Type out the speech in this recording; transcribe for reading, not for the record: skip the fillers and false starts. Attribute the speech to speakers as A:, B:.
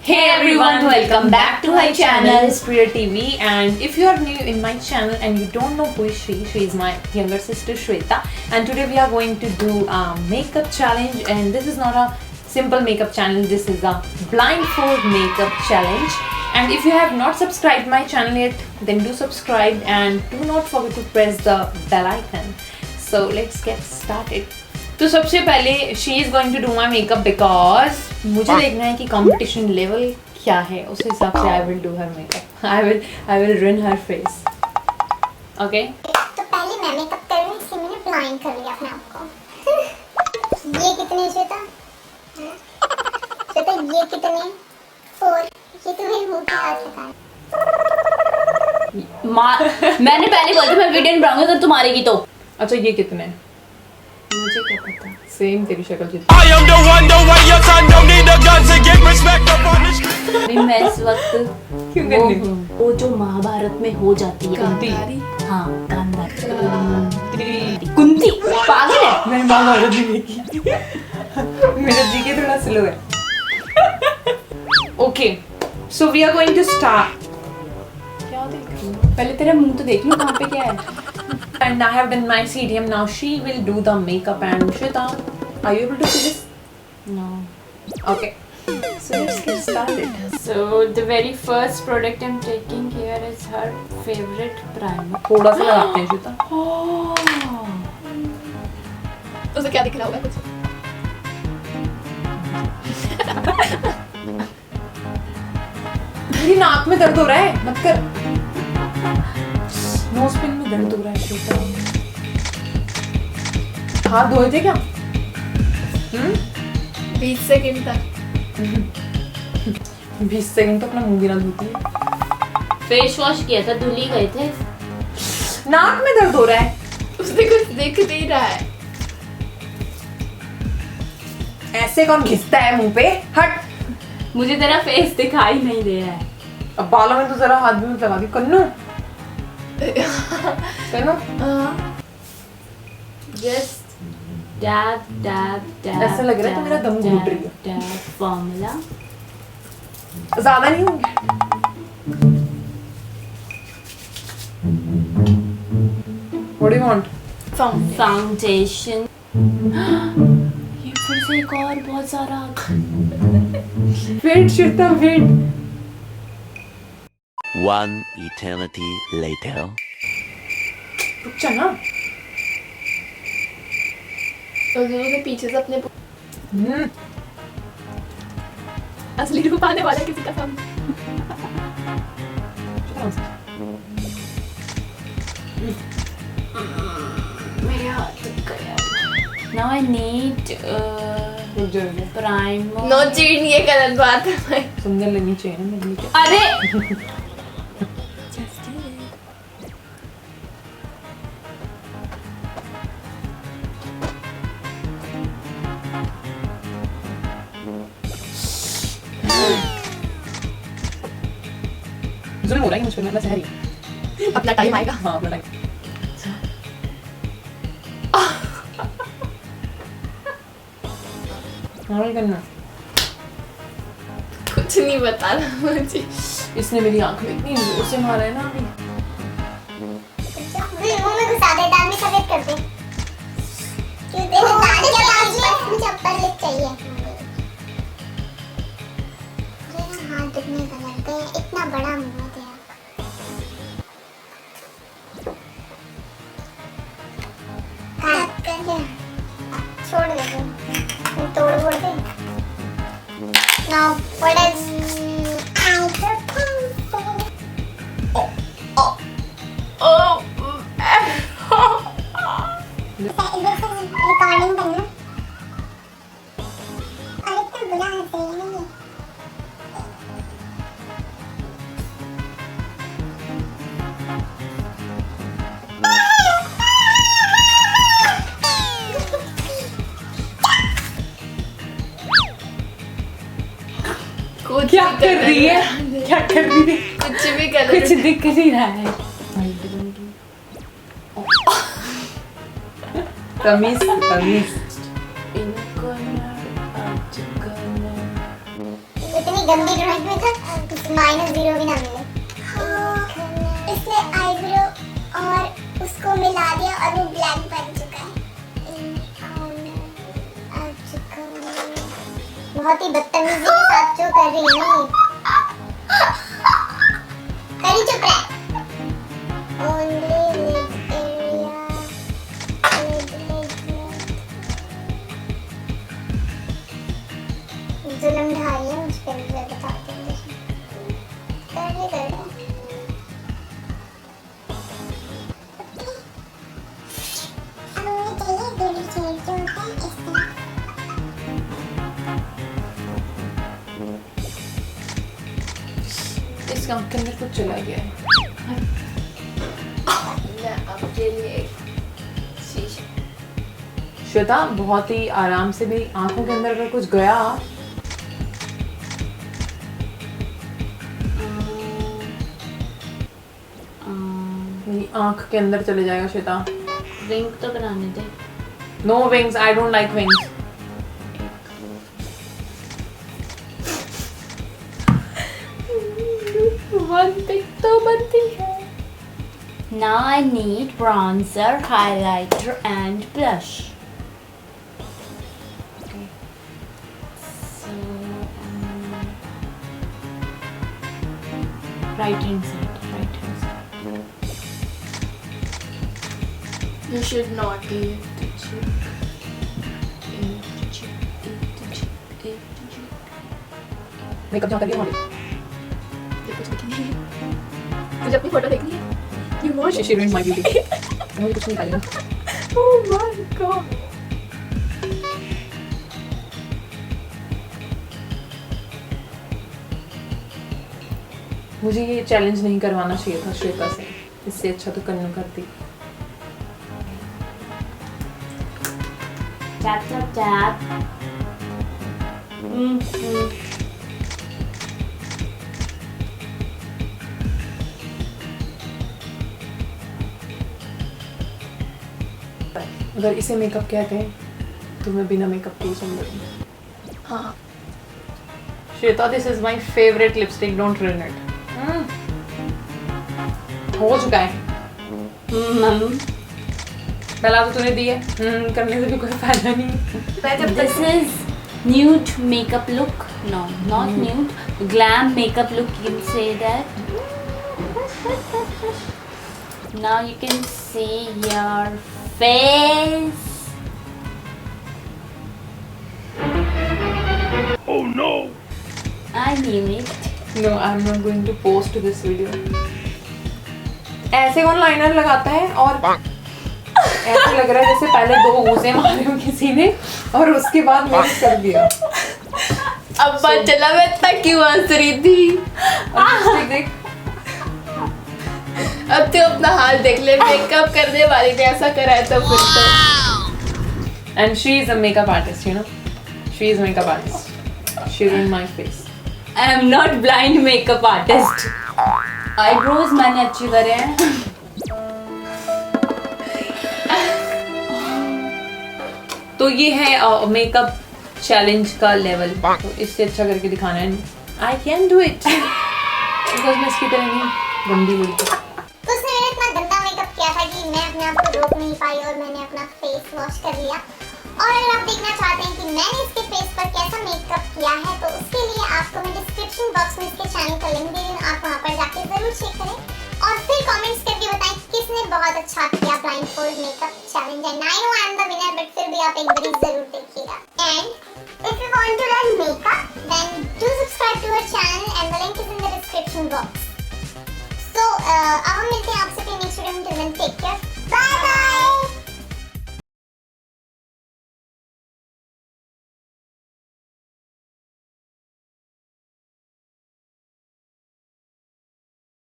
A: Hey everyone, welcome back to my channel Priya TV. And if you are new in my channel and you don't know who is she is my younger sister Shweta. And today we are going to do a makeup challenge. And this is not a simple makeup challenge. This is a blindfold makeup challenge. And if you have not subscribed my channel yet, then do subscribe and do not forget to press the bell icon. So let's get started. तो सबसे पहले she is going to do my makeup because मुझे देखना है कि competition level क्या है, उस हिसाब से I will do her makeup. I will run her face. Okay,
B: तो पहले मैं मेकअप कर रही हूँ, इससे मैंने ब्लाइंड कर लिया अपने आप को. ये कितने श्वेता? श्वेता ये कितने? 4. ये तो मेरे मुंह के हाथ लगा.
C: मैंने पहले बोला था मैं वीडियो नहीं बनाऊंगी अगर तुम हारेगी तो.
A: अच्छा ये कितने?
C: मुझे क्या पता.
A: सेम तेरी शक्ल जितनी.
C: मैं इस वक्त
A: क्यों कर रही हूँ?
C: वो जो महाभारत में हो जाती है
A: गांधारी.
C: हाँ गांधारी कुंती. पागल है.
A: मैंने महाभारत नहीं देखी. मेरा जीके थोड़ा स्लो है. Okay, so we are going to start. क्या देख रही हूँ?
C: पहले तेरा मुंह तो देख लो कहाँ पे क्या है.
A: And I have done my CDM. Now she will do the makeup. And Shweta, are you able to see this?
C: No.
A: Okay. So let's get started.
C: So the very first product I'm taking here is her favorite primer.
A: थोड़ा सा लगाते हैं श्वेता.
D: उसे क्या दिख रहा होगा कुछ?
A: मेरी नाक में दर्द हो रहा है. मत कर. नोज पिन में दर्द हो रहा है श्वेता. हाथ धोए थे क्या?
D: 20 सेकंड तक.
A: 20 सेकंड तो अपना मुंह भी ना धोती है.
C: फेस वॉश किया था, धुल ही गए थे.
A: नाक में दर्द हो रहा है.
D: उसने कुछ दिख नहीं रहा है.
A: ऐसे कौन घिसता है मुंह पे? हट.
C: मुझे तेरा फेस दिखाई नहीं दे रहा है.
A: अब बालों में तो जरा हाथ भी मत लगा दी. कन्नू कन्नू
C: Just dab dab dab.
A: ऐसा लग रहा है तो मेरा दम घुट रही है.
C: Dab formula.
A: ज्यादा नहीं होंगे. What do you want?
C: Foundation. ये फिर से एक और बहुत सारा.
A: Wait Shweta wait.
E: One eternity later.
A: रुक जा ना.
D: तो दोनों के पीछे से अपने असली रूप आने वाला किसी का सामने.
C: मेरे हाथ तक गया. Now I need
A: रुक जा रुक जा.
C: primer.
D: नो चीट, ये गलत बात है भाई.
A: सुंदर लगनी चाहिए ना मेरे लिए.
C: अरे
A: जुल्म हो रहा है मुझ पे. मैं सहरी.
D: अपना टाइम आएगा.
A: हाँ अपना टाइम. नॉर्मल करना.
D: कुछ नहीं बता रहा मुझे.
A: इसने मेरी आंख में इतनी जोर से मारा है ना अभी.
B: मुंह में घुसा दे, दांत में सफेद कर दे. क्यों दे? दांत क्या दांत में? मुझे अपर लिप चाहिए. मेरे हाथ दुखने का लगता है, इतना बड़ा मुंह है तेरा. काट कर दे. छोड़ दे तू. तोड़ फोड़ दे. Now what is रिकॉर्डिंग करना. और इतना बुरा हंस रही है ना ये.
A: क्या कर रही है? क्या कर रही है?
D: कुछ भी कर.
C: कुछ दिख नहीं रहा है.
A: तमीज तमीज.
C: Inner corner, outer corner.
B: इतनी इतनी गंदी ड्राइंग में था -0 भी ना मिले। इसने आईब्रो और उसको मिला दिया और वो ब्लैक बन चुका है। बहुत ही बदतमीजी के साथ जो कर रही है ना करी चुप रहे। जुल्म ढाई है मुझ पे, मुझे बताते हैं कर रहे अब मुझे चाहिए दूरी शेड जो होता है इस तरह।
A: इस काम के अंदर कुछ चला गया है।
D: मैं आपके लिए शीशा।
A: श्वेता बहुत ही आराम से भी आंखों के अंदर अगर कुछ गया आंख के अंदर चले जाएगा। श्वेता
C: रिंग तो बनाने दे।
A: No wings, I don't like wings.
D: बनती तो बनती है।
C: Now I need bronzer, highlighter and blush. Okay. So right hand side.
D: You should not eat the chip. Eat the chip, eat the chip, eat the chip.
A: Makeup जहाँ करिए वहाँ
D: ये कुछ देखनी है। तुझे अपनी फोटो देखनी है? You watch.
A: she ruined my beauty. मुझे कुछ नहीं चाहिए।
D: Oh my god.
A: मुझे ये चैलेंज नहीं करवाना चाहिए था श्वेता से, इससे अच्छा तो कन्नू करती।
C: Tap tap tap.
A: अगर इसे मेकअप कहते हैं तो मैं बिना मेकअप के ही सुंदर हूँ।
D: हाँ।
A: Shweta, this is my favourite lipstick, don't ruin it. हो चुका है। पहला तो तूने दी है, करने से भी कोई फायदा नहीं है।
C: This is nude makeup look. No, not nude. Glam makeup look. You can say that. Now you can see your face.
E: Oh no!
C: I knew it.
A: No, I'm not going to post this video. ऐसे कौन liner लगाता है? और ऐसे लग रहा है जैसे पहले 2 घूंसे मारे हो किसी ने और उसके बाद मैंने कर दिया।
D: अब बात चला मैं इतना क्यों हंस रही थी।
A: लिपस्टिक देख।
D: अब तो अपना हाल देख ले, मेकअप करने वाली ने ऐसा करा है तो फिर तो।
A: And she is a makeup artist, you know. She is a makeup artist. She ruined my face.
C: I am not blind makeup artist. Eyebrows मैंने अच्छे करे हैं।
A: तो ये है मेकअप चैलेंज का लेवल। तो इससे अच्छा करके दिखाना है। I can do it because मैं इसकी तरह नहीं गंदी हुई थी।
B: तो उसने मेरा इतना गंदा मेकअप किया था कि मैं अपने आप को रोक नहीं पाई और मैंने अपना फेस वॉश कर लिया। और अगर आप देखना चाहते हैं कि मैंने इसके फेस पर कैसा मेकअप किया है तो उसके लिए आपको मैं डिस्क्रिप्शन बॉक्स में इसके चैनल का लिंक दे दूँ, आप वहाँ पर जाके जरूर चेक करें और फिर कमेंट्स करके बताएं किसने बहुत अच्छा किया blindfold makeup challenge. And I know I am the winner, but फिर भी आप एक बार जरूर देखिएगा। And if you want to learn makeup then do subscribe to our channel and the link is in the description box. So अब हम मिलते हैं आपसे